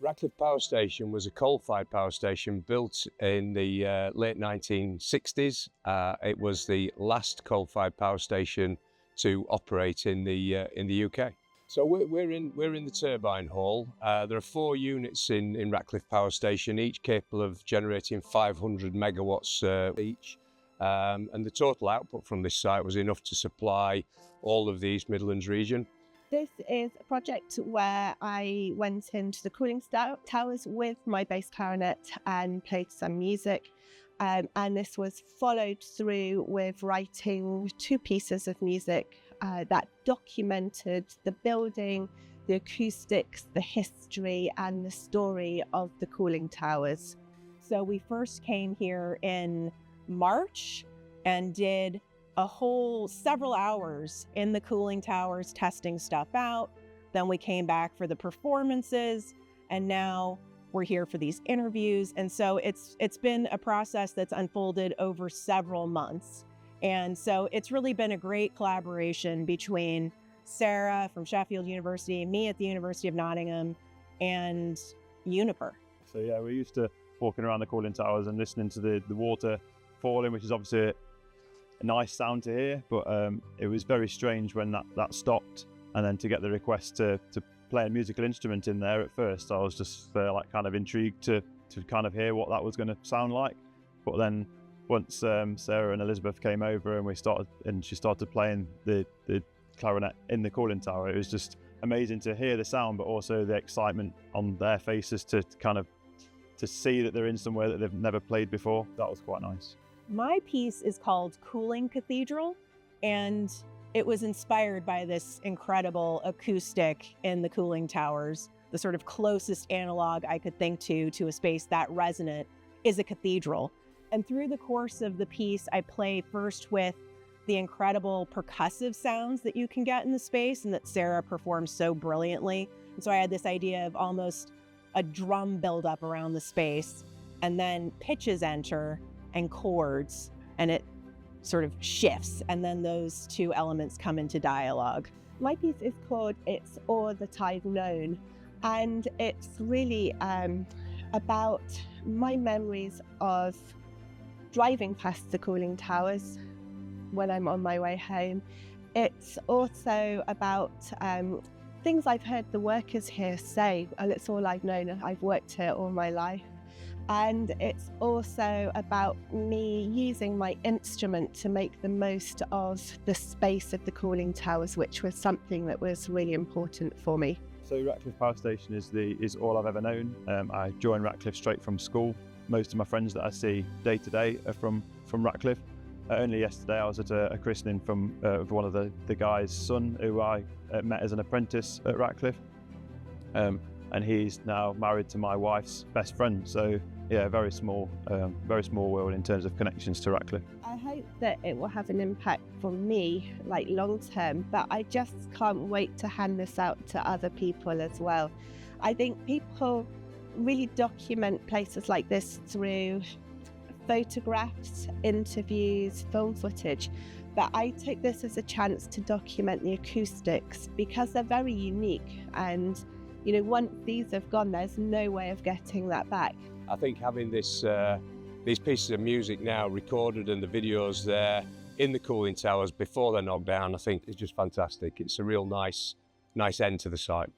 Ratcliffe Power Station was a coal-fired power station built in the late 1960s. It was the last coal-fired power station to operate in the UK. So we're in the turbine hall. There are 4 units in Ratcliffe Power Station, each capable of generating 500 megawatts each. And the total output from this site was enough to supply all of the East Midlands region. This is a project where I went into the cooling towers with my bass clarinet and played some music. And this was followed through with writing 2 pieces of music that documented the building, the acoustics, the history and the story of the cooling towers. So we first came here in March and did a whole several hours in the cooling towers testing stuff out. Then we came back for the performances, and now we're here for these interviews. And so it's been a process that's unfolded over several months. And so it's really been a great collaboration between Sarah from Sheffield University, me at the University of Nottingham, and Uniper. So yeah, we're used to walking around the cooling towers and listening to the water falling, which is obviously a nice sound to hear, but it was very strange when that stopped, and then to get the request to play a musical instrument in there. At first I was just like kind of intrigued to kind of hear what that was going to sound like, but then once Sarah and Elizabeth came over and she started playing the clarinet in the cooling tower, it was just amazing to hear the sound, but also the excitement on their faces to see that they're in somewhere that they've never played before. That was quite nice. My piece is called Cooling Cathedral, and it was inspired by this incredible acoustic in the cooling towers. The sort of closest analog I could think to a space that resonant is a cathedral. And through the course of the piece, I play first with the incredible percussive sounds that you can get in the space and that Sarah performs so brilliantly. And so I had this idea of almost a drum buildup around the space, and then pitches enter and chords, and it sort of shifts, and then those 2 elements come into dialogue. My piece is called It's All That I've Known, and it's really about my memories of driving past the cooling towers when I'm on my way home. It's also about things I've heard the workers here say, and it's all I've known. I've worked here all my life. And it's also about me using my instrument to make the most of the space of the cooling towers, which was something that was really important for me. So Ratcliffe Power Station is all I've ever known. I joined Ratcliffe straight from school. Most of my friends that I see day to day are from Ratcliffe. Only yesterday I was at a christening of one of the guys' son who I met as an apprentice at Ratcliffe. And he's now married to my wife's best friend. So yeah, very small world in terms of connections to Ratcliffe. I hope that it will have an impact for me, like long term, but I just can't wait to hand this out to other people as well. I think people really document places like this through photographs, interviews, film footage, but I take this as a chance to document the acoustics because they're very unique, and you know, once these have gone, there's no way of getting that back. I think having these pieces of music now recorded and the videos there in the cooling towers before they're knocked down, I think is just fantastic. It's a real nice end to the site.